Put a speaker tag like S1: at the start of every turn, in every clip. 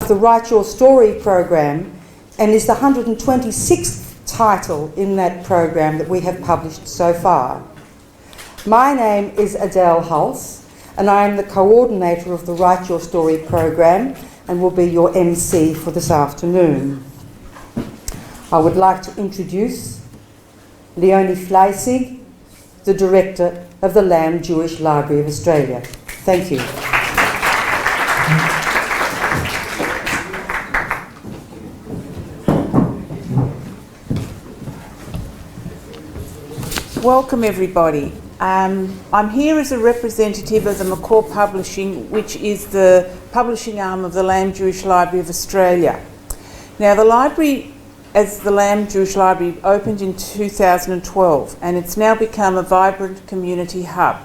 S1: the Write Your Story program and is the 126th title in that program that we have published so far. My name is Adele Hulse and I am the coordinator of the Write Your Story program and will be your MC for this afternoon. I would like to introduce Leonie Fleissig, the Director of the Lamb Jewish Library of Australia. Thank you.
S2: Welcome everybody. I'm here as a representative of the McCaw Publishing, which is the publishing arm of the Lamb Jewish Library of Australia. Now the library, as the Lamb Jewish Library, opened in 2012 and it's now become a vibrant community hub.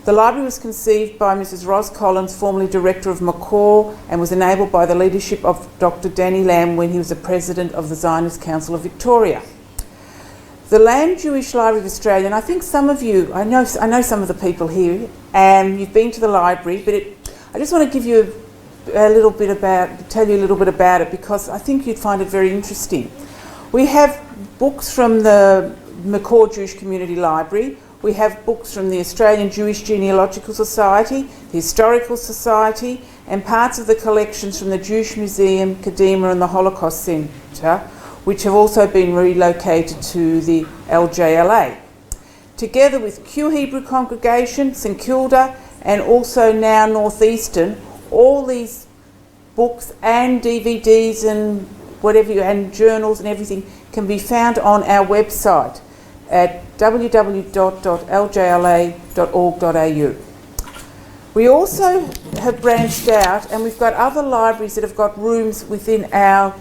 S2: The library was conceived by Mrs. Ros Collins, formerly Director of McCaw, and was enabled by the leadership of Dr. Danny Lamb when he was the President of the Zionist Council of Victoria. The Lamb Jewish Library of Australia, and I think some of you, I know some of the people here, and you've been to the library, but I just want to give you tell you a little bit about it because I think you'd find it very interesting. We have books from the McCaw Jewish Community Library, we have books from the Australian Jewish Genealogical Society, the Historical Society, and parts of the collections from the Jewish Museum, Kadima and the Holocaust Centre, which have also been relocated to the LJLA. Together with Kew Hebrew Congregation, St Kilda, and also now Northeastern, all these books and DVDs and and journals and everything can be found on our website at www.ljla.org.au. We also have branched out and we've got other libraries that have got rooms within our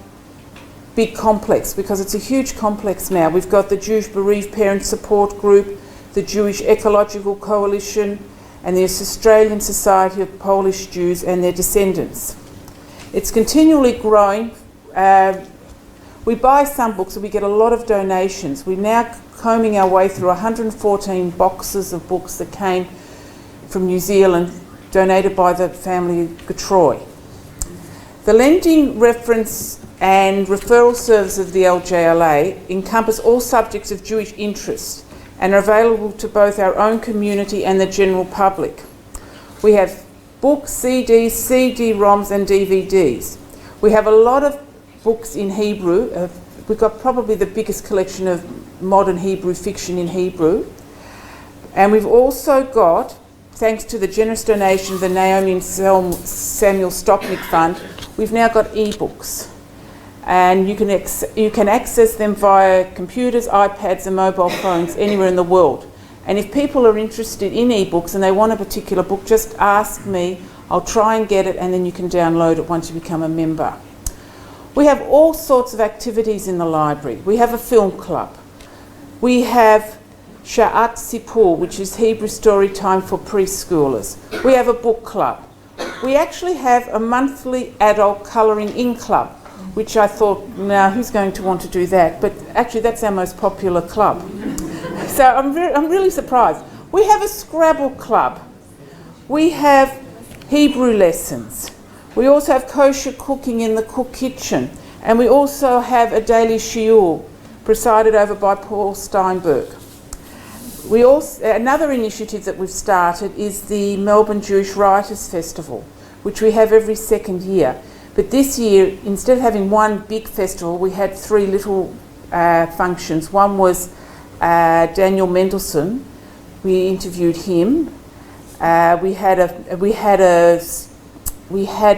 S2: big complex, because it's a huge complex now. We've got the Jewish Bereaved Parents Support Group, the Jewish Ecological Coalition, and the Australian Society of Polish Jews and their descendants. It's continually growing. We buy some books and we get a lot of donations. We're now combing our way through 114 boxes of books that came from New Zealand, donated by the family Gatroy. The lending, reference and referral services of the LJLA encompass all subjects of Jewish interest and are available to both our own community and the general public. We have books, CDs, CD-ROMs and DVDs. We have a lot of books in Hebrew. We've got probably the biggest collection of modern Hebrew fiction in Hebrew. And we've also got, thanks to the generous donation of the Naomi and Samuel Stopnick Fund, we've now got ebooks. And you can access them via computers, iPads and mobile phones anywhere in the world. And if people are interested in ebooks and they want a particular book, just ask me. I'll try and get it and then you can download it once you become a member. We have all sorts of activities in the library. We have a film club. We have Sha'at Sipur, which is Hebrew story time for preschoolers. We have a book club. We actually have a monthly adult colouring in club, which I thought, now who's going to want to do that? But actually that's our most popular club. So I'm really surprised. We have a Scrabble club. We have Hebrew lessons. We also have kosher cooking in the cook kitchen. And we also have a daily shiur presided over by Paul Steinberg. Another initiative that we've started is the Melbourne Jewish Writers Festival, which we have every second year. But this year, instead of having one big festival, we had three little functions. One was Daniel Mendelssohn. We interviewed him. We had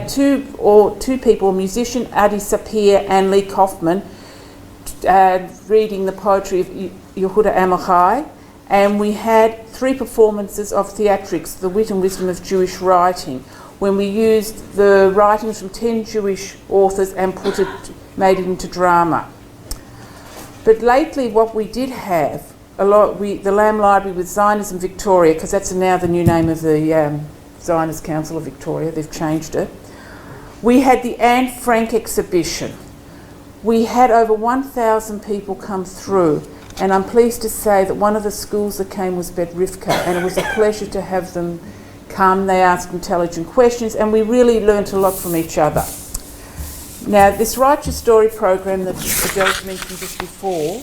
S2: two people, a musician, Adi Sapir and Lee Kaufman, reading the poetry of Yehuda Amichai. And we had three performances of theatrics, The Wit and Wisdom of Jewish Writing, when we used the writings from 10 Jewish authors and made it into drama. But lately what we did have, the Lamb Library with Zionism Victoria, because that's now the new name of the Zionist Council of Victoria, they've changed it. We had the Anne Frank exhibition. We had over 1,000 people come through, and I'm pleased to say that one of the schools that came was Bet Rivka, and it was a pleasure to have them come. They asked intelligent questions and we really learnt a lot from each other. Now, this Write Your Story program that Adele mentioned just before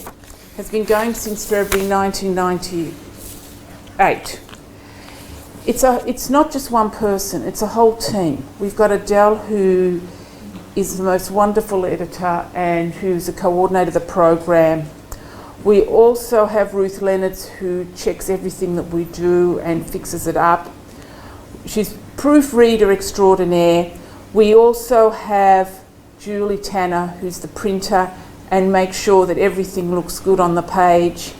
S2: has been going since February 1998. It's not just one person, it's a whole team. We've got Adele, who is the most wonderful editor and who's a coordinator of the program. We also have Ruth Leonards, who checks everything that we do and fixes it up. She's proofreader extraordinaire. We also have Julie Tanner, who's the printer and makes sure that everything looks good on the page.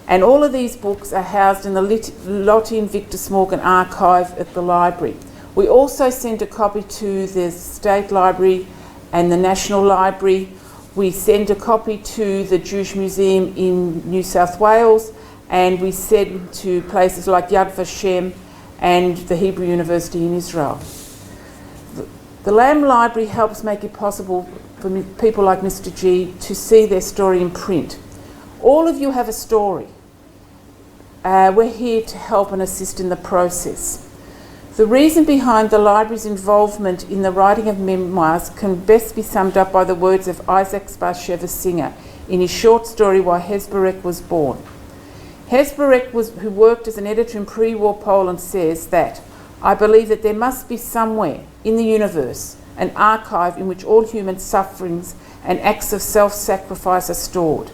S2: And all of these books are housed in the Lottie and Victor Smorgon archive at the library. We also send a copy to the State Library and the National Library. We send a copy to the Jewish Museum in New South Wales, and we send to places like Yad Vashem and the Hebrew University in Israel. The Lamb Library helps make it possible for people like Mr. G to see their story in print. All of you have a story. We're here to help and assist in the process. The reason behind the library's involvement in the writing of memoirs can best be summed up by the words of Isaac Bashevis Singer in his short story Why Hesburek Was Born. Hesburek, who worked as an editor in pre-war Poland, says that, "I believe that there must be somewhere in the universe an archive in which all human sufferings and acts of self-sacrifice are stored."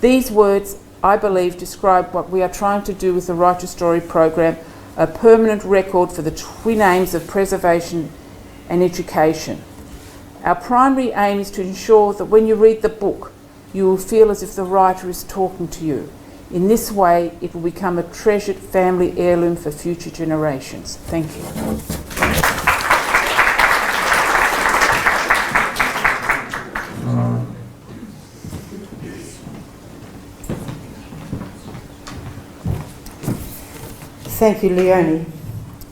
S2: These words, I believe, describe what we are trying to do with the Write Your Story program, a permanent record for the twin aims of preservation and education. Our primary aim is to ensure that when you read the book, you will feel as if the writer is talking to you. In this way, it will become a treasured family heirloom for future generations. Thank you.
S1: Thank you, Leonie.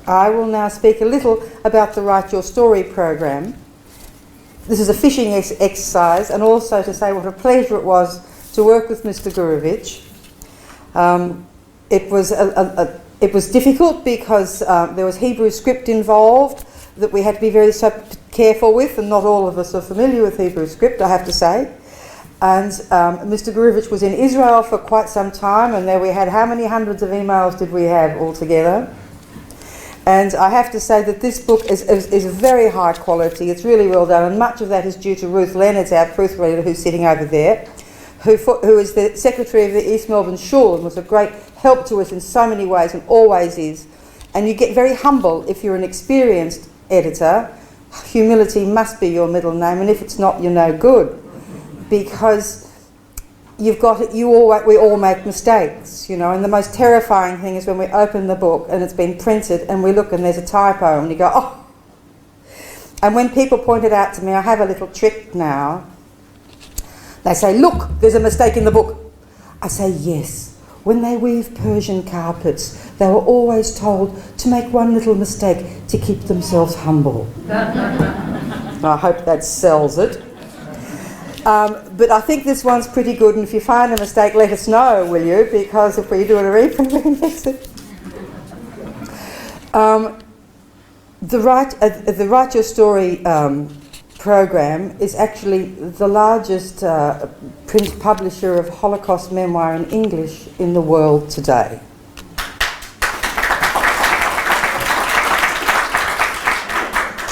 S1: I will now speak a little about the Write Your Story program. This is a fishing exercise, and also to say what a pleasure it was to work with Mr. Gurevich. It was difficult because there was Hebrew script involved that we had to be very careful with, and not all of us are familiar with Hebrew script, I have to say. And Mr. Gurevich was in Israel for quite some time, and there we had, how many hundreds of emails did we have altogether? And I have to say that this book is very high quality. It's really well done, and much of that is due to Ruth Leonards, our proofreader, who's sitting over there, who is the secretary of the East Melbourne Shul and was a great help to us in so many ways, and always is. And you get very humble if you're an experienced editor. Humility must be your middle name, and if it's not, you're no good. Because we all make mistakes, you know, and the most terrifying thing is when we open the book and it's been printed and we look and there's a typo and you go, oh. And when people point it out to me, I have a little trick now. They say, look, there's a mistake in the book. I say, yes. When they weave Persian carpets, they were always told to make one little mistake to keep themselves humble. I hope that sells it. But I think this one's pretty good, and if you find a mistake, let us know, will you? Because if we do a reprint, we can fix it. The Write Your Story program is actually the largest print publisher of Holocaust memoir in English in the world today.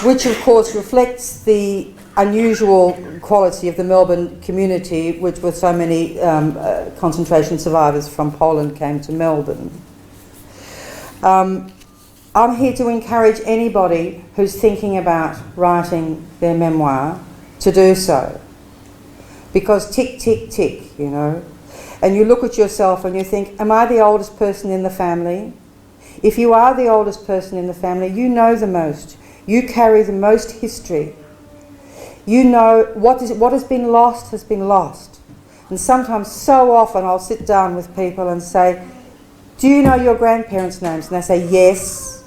S1: Which of course reflects the unusual quality of the Melbourne community, which with so many concentration survivors from Poland came to Melbourne. I'm here to encourage anybody who's thinking about writing their memoir to do so. Because tick, tick, tick, you know. And you look at yourself and you think, am I the oldest person in the family? If you are the oldest person in the family, you know the most. You carry the most history. You know what has been lost has been lost. And sometimes, so often, I'll sit down with people and say, do you know your grandparents' names? And they say, yes.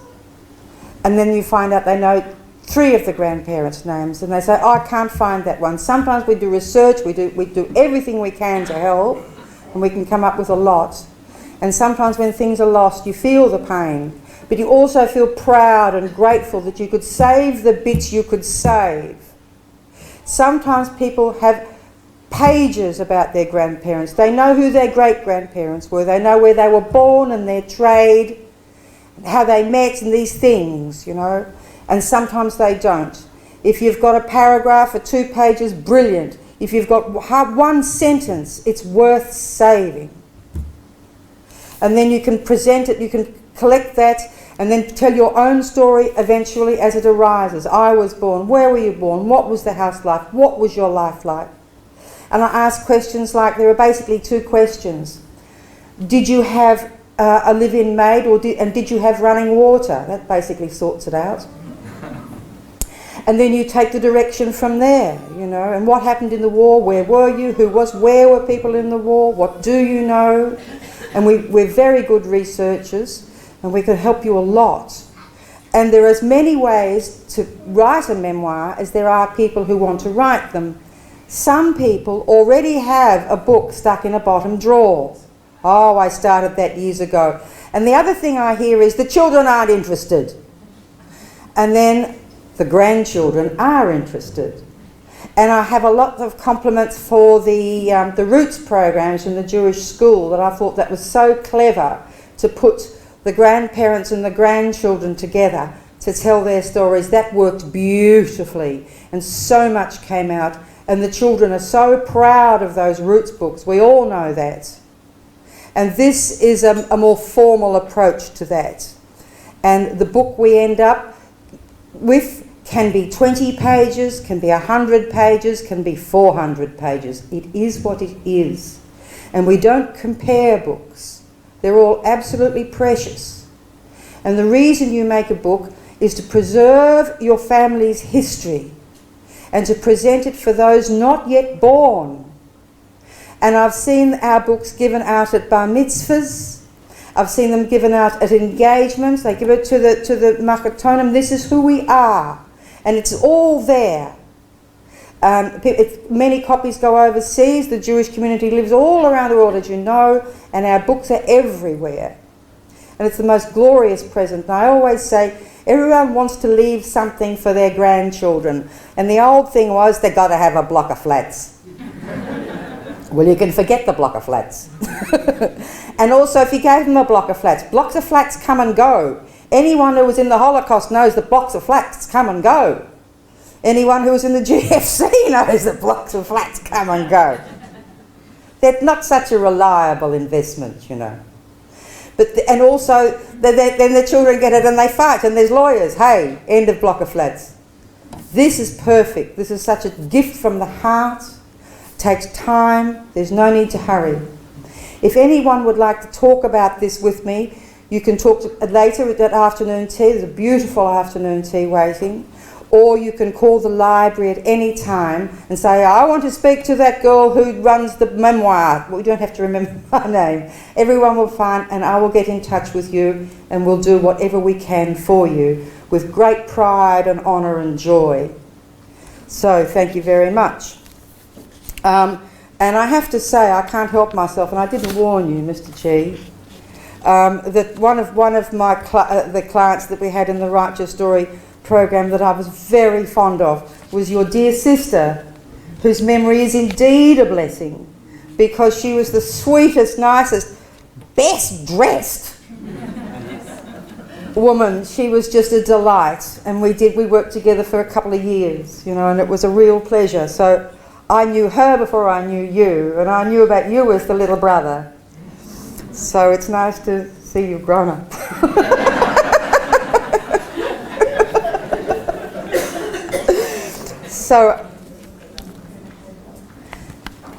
S1: And then you find out they know 3 of the grandparents' names. And they say, oh, I can't find that one. Sometimes we do research, we do everything we can to help, and we can come up with a lot. And sometimes when things are lost, you feel the pain. But you also feel proud and grateful that you could save the bits you could save. Sometimes people have pages about their grandparents. They know who their great-grandparents were. They know where they were born and their trade, how they met and these things, you know. And sometimes they don't. If you've got a paragraph or 2 pages, brilliant. If you've got one sentence, it's worth saving. And then you can present it, you can collect that, and then tell your own story eventually as it arises. I was born. Where were you born? What was the house like? What was your life like? And I ask questions like, there are basically 2 questions. Did you have a live-in maid, and did you have running water? That basically sorts it out. And then you take the direction from there, you know. And what happened in the war? Where were you? Where were people in the war? What do you know? And we're very good researchers, and we can help you a lot. And there are as many ways to write a memoir as there are people who want to write them. Some people already have a book stuck in a bottom drawer. Oh, I started that years ago. And the other thing I hear is the children aren't interested. And then the grandchildren are interested. And I have a lot of compliments for the Roots programs in the Jewish school, that I thought that was so clever to put the grandparents and the grandchildren together to tell their stories. That worked beautifully, and so much came out. And the children are so proud of those Roots books. We all know that. And this is a more formal approach to that. And the book we end up with can be 20 pages, can be 100 pages, can be 400 pages. It is what it is. And we don't compare books. They're all absolutely precious. And the reason you make a book is to preserve your family's history and to present it for those not yet born. And I've seen our books given out at bar mitzvahs. I've seen them given out at engagements. They give it to the makatonim. This is who we are. And it's all there. Many copies go overseas. The Jewish community lives all around the world, as you know, and our books are everywhere. And it's the most glorious present. And I always say, everyone wants to leave something for their grandchildren. And the old thing was, they've got to have a block of flats. Well, you can forget the block of flats. And also, if you gave them a block of flats, blocks of flats come and go. Anyone who was in the Holocaust knows that blocks of flats come and go. Anyone who was in the GFC knows that blocks of flats come and go. They're not such a reliable investment, you know. And also, then the children get it and they fight, and there's lawyers. Hey, end of block of flats. This is perfect. This is such a gift from the heart. Takes time. There's no need to hurry. If anyone would like to talk about this with me, you can talk later at that afternoon tea. There's a beautiful afternoon tea waiting. Or you can call the library at any time and say, I want to speak to that girl who runs the memoir. Well, you don't have to remember my name. Everyone will find, and I will get in touch with you, and we'll do whatever we can for you with great pride and honour and joy. So thank you very much. And I have to say, I can't help myself, and I didn't warn you, Mr. Chi, that one of my the clients that we had in the Write Your Story program that I was very fond of was your dear sister, whose memory is indeed a blessing, because she was the sweetest, nicest, best dressed woman. She was just a delight, and we worked together for a couple of years, you know, and it was a real pleasure. So I knew her before I knew you, and I knew about you as the little brother. So it's nice to see you've grown up. So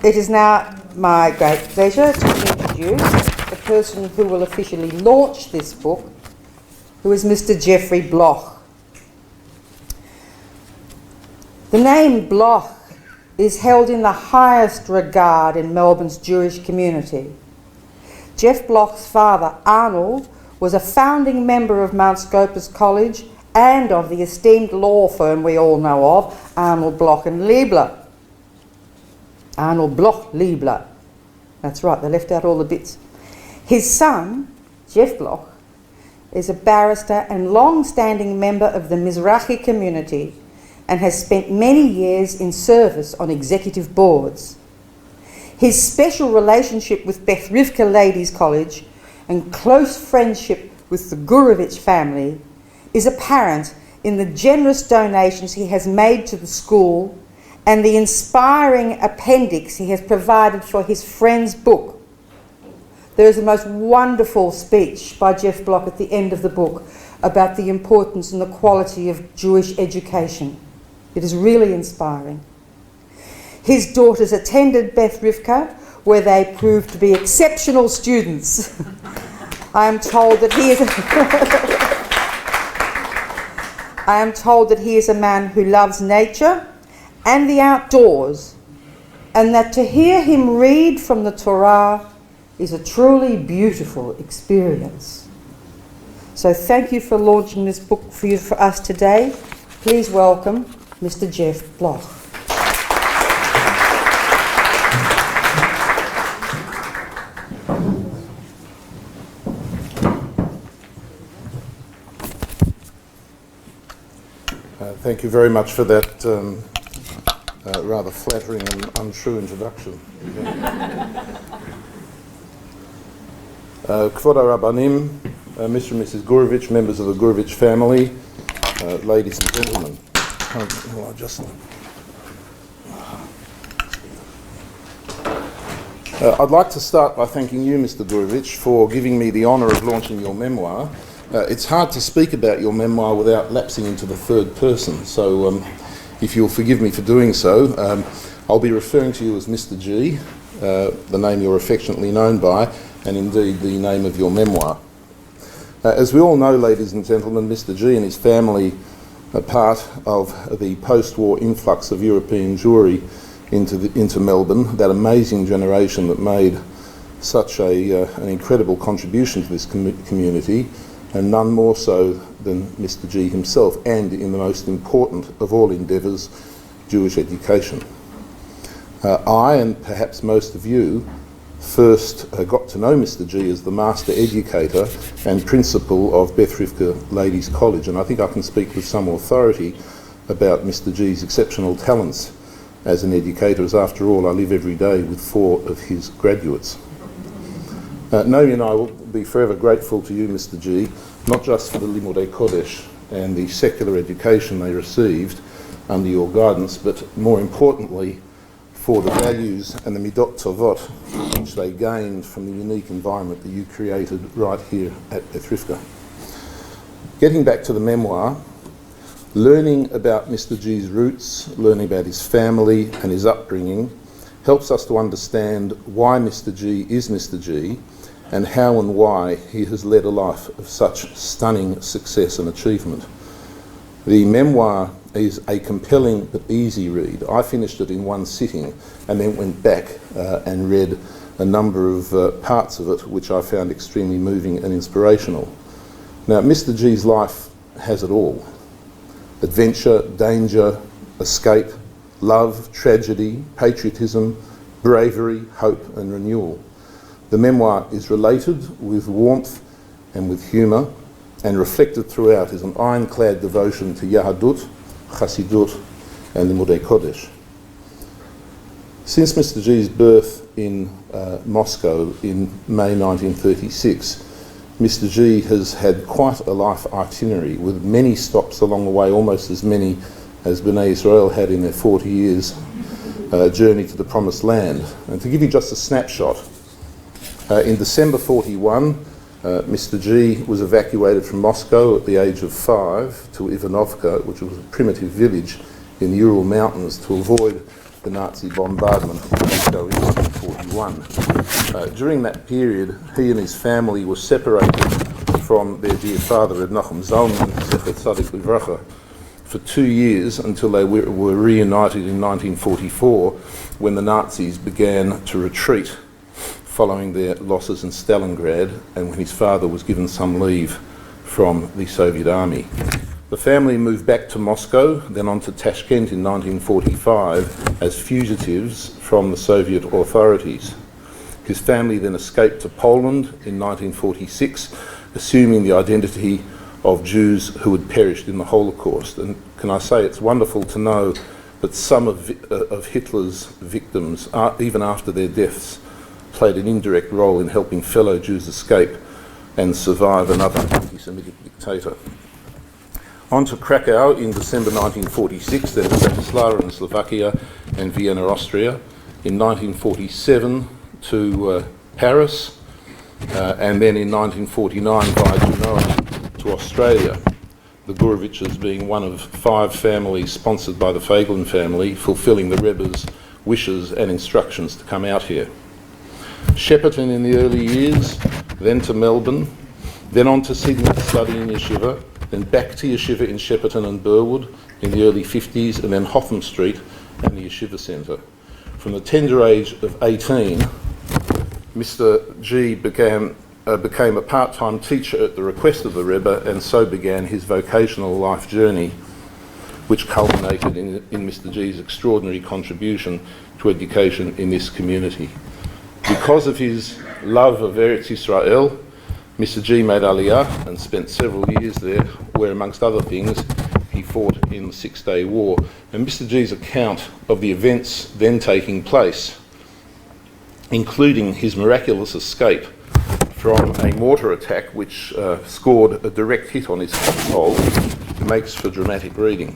S1: it is now my great pleasure to introduce the person who will officially launch this book, who is Mr. Jeffrey Bloch. The name Bloch is held in the highest regard in Melbourne's Jewish community. Jeff Bloch's father, Arnold, was a founding member of Mount Scopus College and of the esteemed law firm we all know of, Arnold, Bloch and Liebler. Arnold Bloch Liebler. That's right, they left out all the bits. His son, Jeff Bloch, is a barrister and long-standing member of the Mizrahi community and has spent many years in service on executive boards. His special relationship with Beth Rivka Ladies College and close friendship with the Gurevich family is apparent in the generous donations he has made to the school and the inspiring appendix he has provided for his friend's book. There is a most wonderful speech by Jeff Block at the end of the book about the importance and the quality of Jewish education. It is really inspiring. His daughters attended Beth Rivka, where they proved to be exceptional students. I am told that he is a man who loves nature and the outdoors, and that to hear him read from the Torah is a truly beautiful experience. So thank you for launching this book for us today. Please welcome Mr. Jeff Bloch.
S3: Thank you very much for that rather flattering and untrue introduction. Kvod Rabbanim, Mr. and Mrs. Gurevich, members of the Gurevich family, ladies and gentlemen. I'd like to start by thanking you, Mr. Gurevich, for giving me the honour of launching your memoir. It's hard to speak about your memoir without lapsing into the third person, so if you'll forgive me for doing so, I'll be referring to you as Mr. G, the name you're affectionately known by, and indeed the name of your memoir. As we all know, ladies and gentlemen, Mr. G and his family are part of the post-war influx of European Jewry into Melbourne, that amazing generation that made such an incredible contribution to this community, and none more so than Mr. G himself, and in the most important of all endeavours, Jewish education. I, and perhaps most of you, first got to know Mr. G as the master educator and principal of Beth Rivka Ladies College, and I think I can speak with some authority about Mr. G's exceptional talents as an educator, as after all I live every day with 4 of his graduates. Naomi and I will be forever grateful to you, Mr. G, not just for the Limudei Kodesh and the secular education they received under your guidance, but more importantly for the values and the midot tovot which they gained from the unique environment that you created right here at Beth Rivka. Getting back to the memoir, learning about Mr. G's roots, learning about his family and his upbringing helps us to understand why Mr. G is Mr. G and how and why he has led a life of such stunning success and achievement. The memoir is a compelling but easy read. I finished it in one sitting and then went back and read a number of parts of it which I found extremely moving and inspirational. Now, Mr. G's life has it all. Adventure, danger, escape, love, tragedy, patriotism, bravery, hope and renewal. The memoir is related with warmth and with humour, and reflected throughout is an ironclad devotion to Yahadut, Chassidut and the Limudei Kodesh. Since Mr. G's birth in Moscow in May 1936, Mr. G has had quite a life itinerary with many stops along the way, almost as many as Bnei Israel had in their 40 years journey to the Promised Land. And to give you just a snapshot, in December 41, Mr. G was evacuated from Moscow at the age of 5 to Ivanovka, which was a primitive village in the Ural Mountains, to avoid the Nazi bombardment of Moscow in 1941. During that period, he and his family were separated from their dear father, Reb Nachum Zalman, Zecher Tzadik Livracha, for 2 years until they were reunited in 1944, when the Nazis began to retreat following their losses in Stalingrad, and when his father was given some leave from the Soviet army. The family moved back to Moscow, then on to Tashkent in 1945 as fugitives from the Soviet authorities. His family then escaped to Poland in 1946, assuming the identity of Jews who had perished in the Holocaust, and can I say it's wonderful to know that some of Hitler's victims, even after their deaths, played an indirect role in helping fellow Jews escape and survive another anti-Semitic dictator. On to Krakow in December 1946, then Bratislava in Slovakia and Vienna, Austria. In 1947 to Paris, and then in 1949 via Genoa to Australia. The Gurevitches being one of 5 families sponsored by the Feiglin family, fulfilling the Rebbe's wishes and instructions to come out here. Shepparton in the early years, then to Melbourne, then on to Sydney to study in Yeshiva, then back to Yeshiva in Shepparton and Burwood in the early 50s, and then Hotham Street and the Yeshiva Centre. From the tender age of 18, Mr. G became a part-time teacher at the request of the Rebbe, and so began his vocational life journey, which culminated in Mr. G's extraordinary contribution to education in this community. Because of his love of Eretz Israel, Mr. G made Aliyah and spent several years there, where, amongst other things, he fought in the Six-Day War. And Mr. G's account of the events then taking place, including his miraculous escape from a mortar attack which scored a direct hit on his hole, makes for dramatic reading.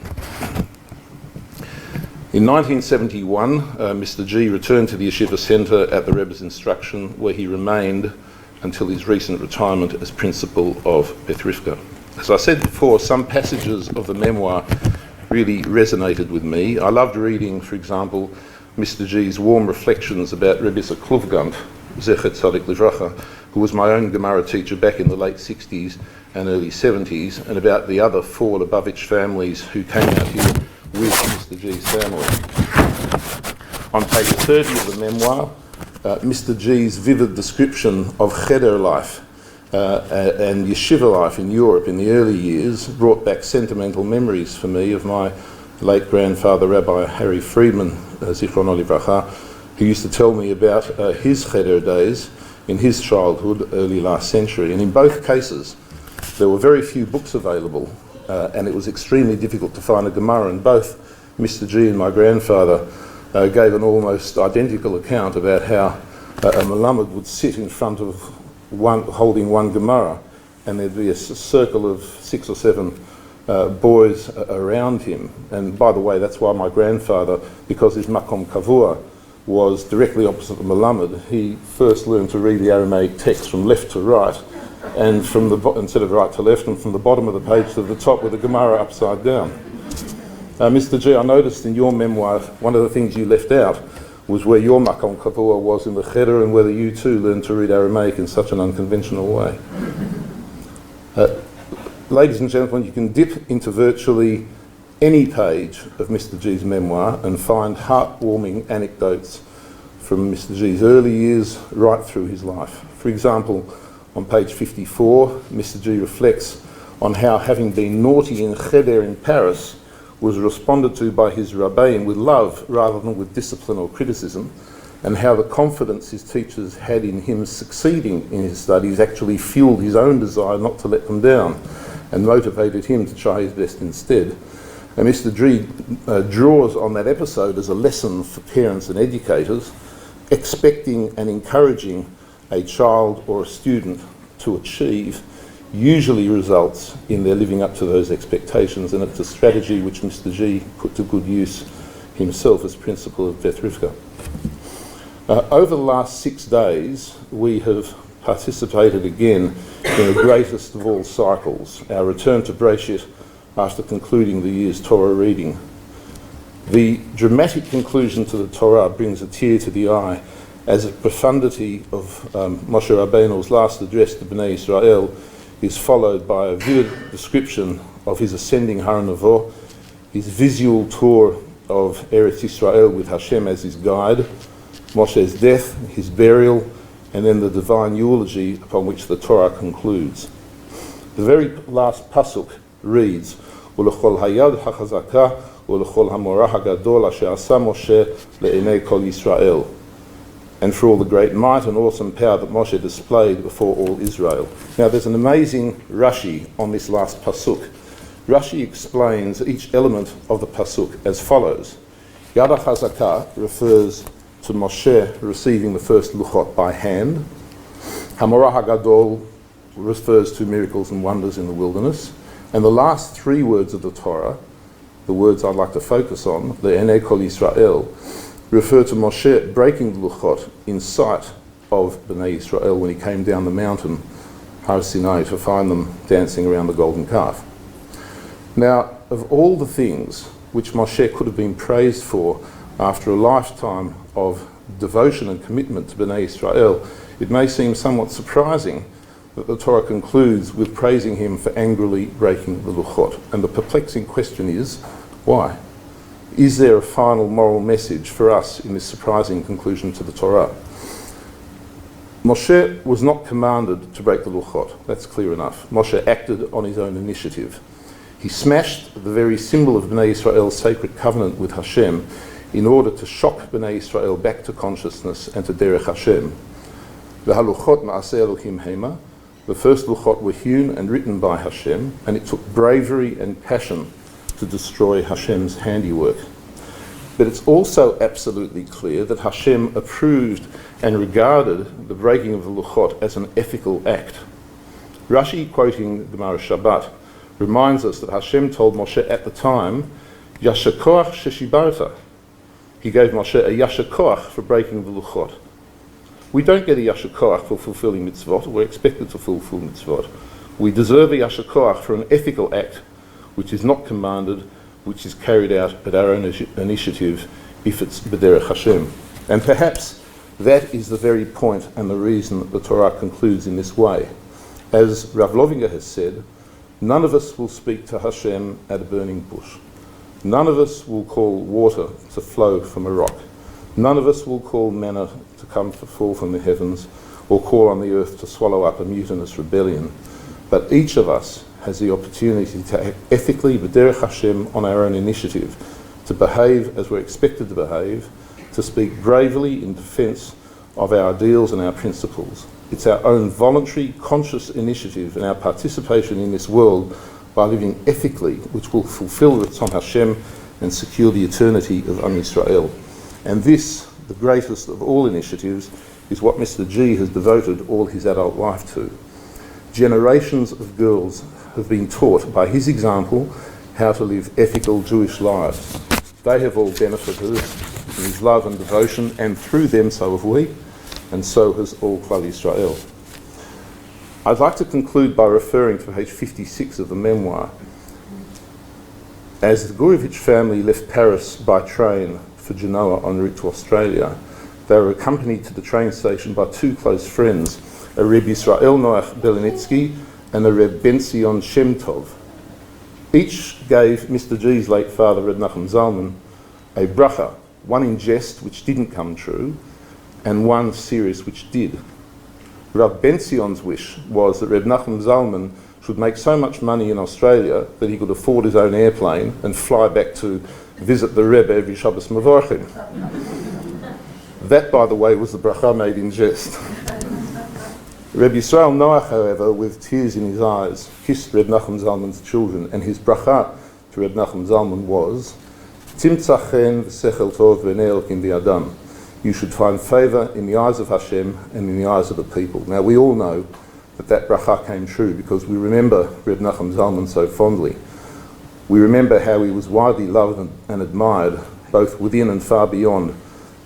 S3: In 1971, Mr. G returned to the Yeshiva Centre at the Rebbe's instruction, where he remained until his recent retirement as principal of Beth Rivka. As I said before, some passages of the memoir really resonated with me. I loved reading, for example, Mr. G's warm reflections about Rebbe Kluvgant, Zechet Tzadik Livracha, who was my own Gemara teacher back in the late 60s and early 70s, and about the other 4 Lubavitch families who came out here with Mr. G's family. On page 30 of the memoir, Mr. G's vivid description of Cheder life and Yeshiva life in Europe in the early years brought back sentimental memories for me of my late grandfather, Rabbi Harry Friedman, Zichrono Livracha, who used to tell me about his Cheder days in his childhood, early last century. And in both cases, there were very few books available, and it was extremely difficult to find a Gemara. And both Mr. G and my grandfather gave an almost identical account about how a Melamed would sit in front of holding one Gemara, and there'd be a circle of 6 or 7 boys around him. And by the way, that's why my grandfather, because his Makom Kavua was directly opposite the Melamed, he first learned to read the Aramaic text from left to right, and from the instead of right to left, and from the bottom of the page to the top with the Gemara upside down. Mr. G, I noticed in your memoir, one of the things you left out was where your Makom Kavua was in the Cheder, and whether you too learned to read Aramaic in such an unconventional way. Ladies and gentlemen, you can dip into virtually any page of Mr. G's memoir and find heartwarming anecdotes from Mr. G's early years right through his life. For example, on page 54, Mr. G reflects on how, having been naughty in Cheder in Paris, was responded to by his Rabbein with love rather than with discipline or criticism, and how the confidence his teachers had in him succeeding in his studies actually fueled his own desire not to let them down and motivated him to try his best instead. And Mr. G draws on that episode as a lesson for parents and educators, expecting and encouraging a child or a student to achieve usually results in their living up to those expectations, and it's a strategy which Mr. G put to good use himself as principal of Beth Rivka. Over the last 6 days, we have participated again in the greatest of all cycles, our return to Breshit after concluding the year's Torah reading. The dramatic conclusion to the Torah brings a tear to the eye, as the profundity of Moshe Rabbeinu's last address to Bnei Israel is followed by a vivid description of his ascending Har Nevo, his visual tour of Eretz Israel with Hashem as his guide, Moshe's death, his burial, and then the divine eulogy upon which the Torah concludes. The very last pasuk reads, "U'lechol hayad hachazaka u'lechol hamorah hagadol asher asa Moshe le'enei kol Yisrael," and for all the great might and awesome power that Moshe displayed before all Israel. Now there's an amazing Rashi on this last pasuk, Rashi explains each element of the pasuk as follows. Yada Chazakah refers to Moshe receiving the first luchot by hand. Hamorah HaGadol refers to miracles and wonders in the wilderness. And the last three words of the Torah, the words I'd like to focus on, the Enei Kol Yisrael, refer to Moshe breaking the luchot in sight of Bnei Yisrael when he came down the mountain, Har Sinai, to find them dancing around the golden calf. Now, of all the things which Moshe could have been praised for after a lifetime of devotion and commitment to Bnei Yisrael, it may seem somewhat surprising that the Torah concludes with praising him for angrily breaking the luchot. And the perplexing question is, why? Is there a final moral message for us in this surprising conclusion to the Torah? Moshe was not commanded to break the luchot, that's clear enough. Moshe acted on his own initiative. He smashed the very symbol of Bnei Yisrael's sacred covenant with Hashem in order to shock Bnei Yisrael back to consciousness and to Derech Hashem. V'haluchot ma'aseh Elohim hema. The first luchot were hewn and written by Hashem, and it took bravery and passion to destroy Hashem's handiwork. But it's also absolutely clear that Hashem approved and regarded the breaking of the luchot as an ethical act. Rashi, quoting the Gemara Shabbat, reminds us that Hashem told Moshe at the time, Yasher koach sheshibarta. He gave Moshe a yasher koach for breaking the luchot. We don't get a yasher koach for fulfilling mitzvot, we're expected to fulfill mitzvot. We deserve a yasher koach for an ethical act which is not commanded, which is carried out at our own initiative if it's b'derech Hashem. And perhaps that is the very point and the reason that the Torah concludes in this way. As Rav Lovinger has said, none of us will speak to Hashem at a burning bush. None of us will call water to flow from a rock. None of us will call manna to come to fall from the heavens or call on the earth to swallow up a mutinous rebellion. But each of us has the opportunity to act ethically, b'derech Hashem, on our own initiative, to behave as we're expected to behave, to speak bravely in defence of our ideals and our principles. It's our own voluntary, conscious initiative and our participation in this world by living ethically, which will fulfill Ratzon Hashem and secure the eternity of Am Yisrael. And this, the greatest of all initiatives, is what Mr. G has devoted all his adult life to. Generations of girls have been taught by his example how to live ethical Jewish lives. They have all benefited from his love and devotion, and through them so have we, and so has all Klal Yisrael. I'd like to conclude by referring to page 56 of the memoir. As the Gurevich family left Paris by train for Genoa en route to Australia, they were accompanied to the train station by two close friends, a Reb Yisrael Noach Belenitsky and a Reb Ben-Sion Shem Tov. Each gave Mr. G's late father, Reb Nachum Zalman, a bracha, one in jest which didn't come true, and one serious which did. Reb Ben-Sion's wish was that Reb Nachum Zalman should make so much money in Australia that he could afford his own airplane and fly back to visit the Rebbe every Shabbos Mavorchim. That, by the way, was the bracha made in jest. Reb Yisrael Noach, however, with tears in his eyes, kissed Reb Nachum Zalman's children, and his bracha to Reb Nachum Zalman was, Timtzah chen v'sechel tov v'nei Elokim b'yadam. You should find favour in the eyes of Hashem and in the eyes of the people. Now, we all know that that bracha came true because we remember Reb Nachum Zalman so fondly. We remember how he was widely loved and admired, both within and far beyond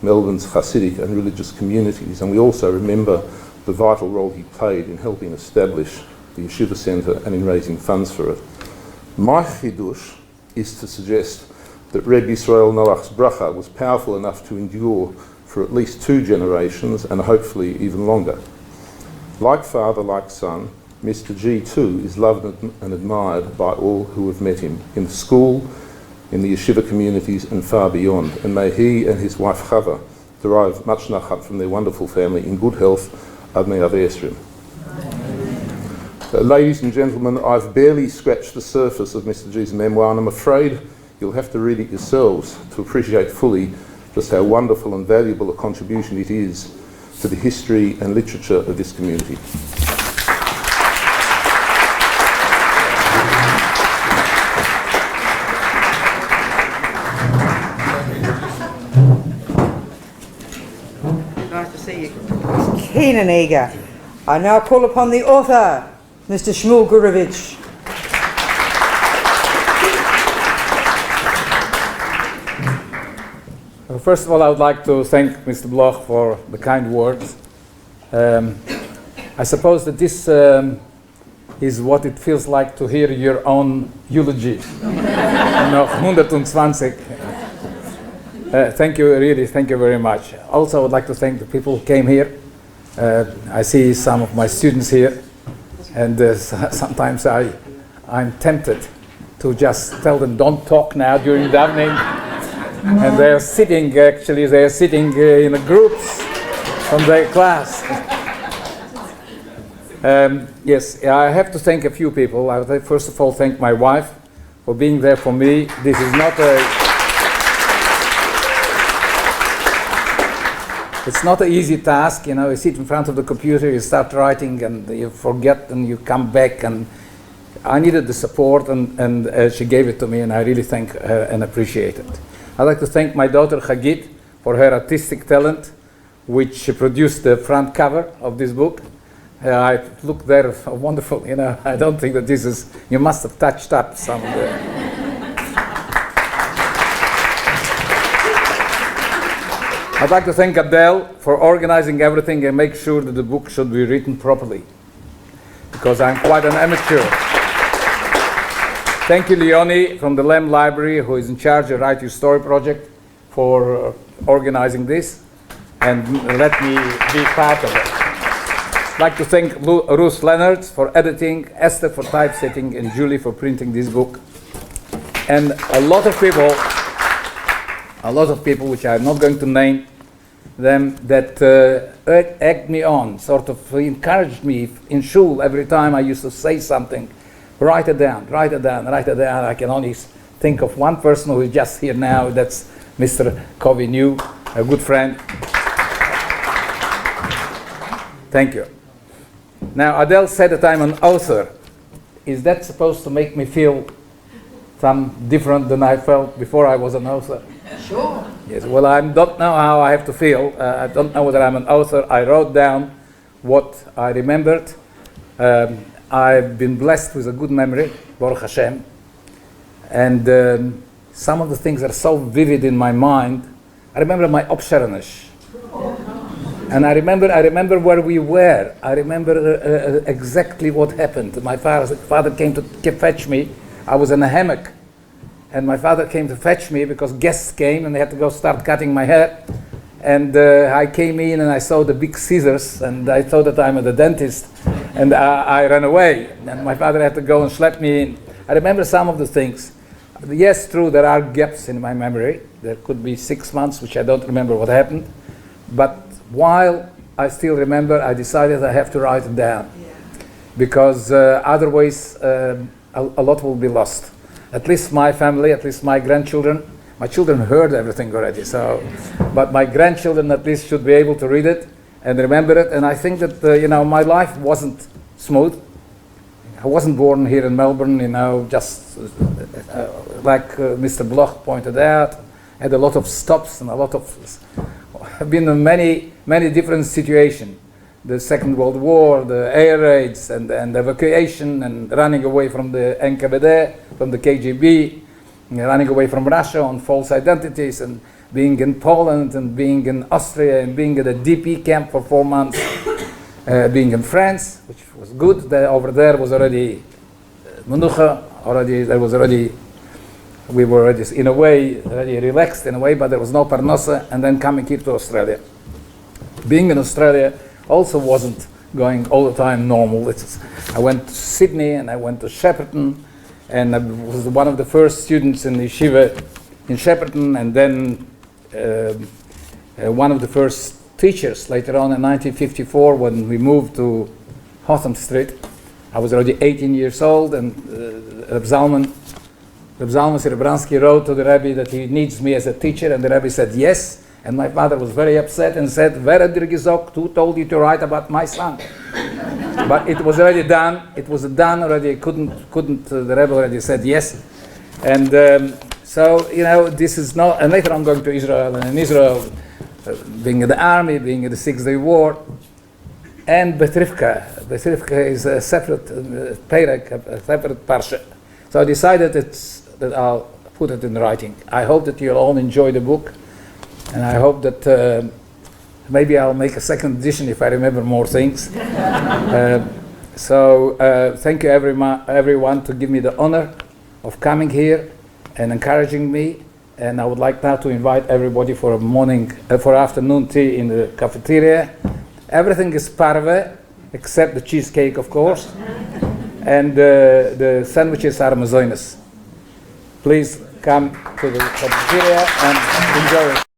S3: Melbourne's Hasidic and religious communities, and we also remember the vital role he played in helping establish the Yeshiva Centre and in raising funds for it. My chidush is to suggest that Reb Yisrael Noach's bracha was powerful enough to endure for at least 2 generations and hopefully even longer. Like father, like son, Mr. G too is loved and admired by all who have met him, in the school, in the yeshiva communities and far beyond, and may he and his wife Chava derive much nachat from their wonderful family in good health, ad mei av esrim. Ladies and gentlemen, I've barely scratched the surface of Mr. G's memoir, and I'm afraid you'll have to read it yourselves to appreciate fully just how wonderful and valuable a contribution it is to the history and literature of this community.
S1: see you. Keen and eager. I now call upon the author, Mr. Shmuel Gurevich.
S4: First of all, I would like to thank Mr. Bloch for the kind words. I suppose that this is what it feels like to hear your own eulogy. Noch 120. Thank you, really, thank you very much. Also, I would like to thank the people who came here. I see some of my students here, and sometimes I'm tempted to just tell them, don't talk now during the evening. And they're sitting in groups from their class. Yes, I have to thank a few people. I would first of all thank my wife for being there for me. This is not it's not an easy task, you know. You sit in front of the computer, you start writing, and you forget, and you come back. And I needed the support, and she gave it to me, and I really thank her and appreciate it. I'd like to thank my daughter Hagit for her artistic talent, which produced the front cover of this book. I look there, wonderful, you know. I don't think that this is, you must have touched up some of the... I'd like to thank Adele for organizing everything and make sure that the book should be written properly, because I'm quite an amateur. Thank you, Leonie from the Lem Library, who is in charge of Write Your Story project, for organizing this and let me be part of it. I'd like to thank Ruth Leonard for editing, Esther for typesetting, and Julie for printing this book. And a lot of people, which I'm not going to name them, that egged me on, sort of encouraged me in shul every time I used to say something. Write it down, write it down, write it down. I can only think of one person who is just here now. That's Mr. Covey New, a good friend. Thank you. Now, Adele said that I'm an author. Is that supposed to make me feel some different than I felt before I was an author?
S1: Sure.
S4: Yes, well, I don't know how I have to feel. I don't know whether I'm an author. I wrote down what I remembered. I've been blessed with a good memory, Baruch Hashem, and some of the things are so vivid in my mind. I remember my Obsheranish, and I remember where we were. I remember exactly what happened. My father came to fetch me. I was in a hammock, and my father came to fetch me because guests came and they had to go start cutting my hair. And I came in and I saw the big scissors, and I thought that I'm the dentist, and I ran away. And my father had to go and slap me in. I remember some of the things. Yes, true, there are gaps in my memory. There could be 6 months which I don't remember what happened. But while I still remember, I decided I have to write it down. Because otherwise a lot will be lost. At least my family, at least my grandchildren. My children heard everything already, but my grandchildren at least should be able to read it and remember it. And I think that my life wasn't smooth. I wasn't born here in Melbourne, just like Mr. Bloch pointed out. I had a lot of stops and I've been in many different situations. The Second World War, the air raids, and evacuation, and running away from the NKVD, from the KGB. Running away from Russia on false identities, and being in Poland, and being in Austria, and being at a DP camp for 4 months, being in France, which was good. Over there was already Menucha, we were already in a way, already relaxed in a way, but there was no Parnosa, and then coming here to Australia. Being in Australia also wasn't going all the time normal. I went to Sydney, and I went to Shepparton, and I was one of the first students in the yeshiva in Shepparton, and then one of the first teachers later on in 1954 when we moved to Hotham Street. I was already 18 years old, and Reb Zalman Serebransky wrote to the Rebbe that he needs me as a teacher, and the Rebbe said yes. And my father was very upset and said, "Wer hat dir gesagt, who told you to write about my son?" But it was already done. It was done already. Couldn't the Rebbe already said yes. And so, this is not, and later I'm going to Israel, and in Israel, being in the army, being in the 6-Day War, and Betrivka. Betrivka is a separate perek, a separate parsha. So I decided that I'll put it in writing. I hope that you'll all enjoy the book, and I hope that maybe I'll make a second edition if I remember more things. So thank you everyone to give me the honor of coming here and encouraging me. And I would like now to invite everybody for for afternoon tea in the cafeteria. Everything is parve, except the cheesecake, of course. And the sandwiches are mazoinas. Please come to the cafeteria and enjoy it.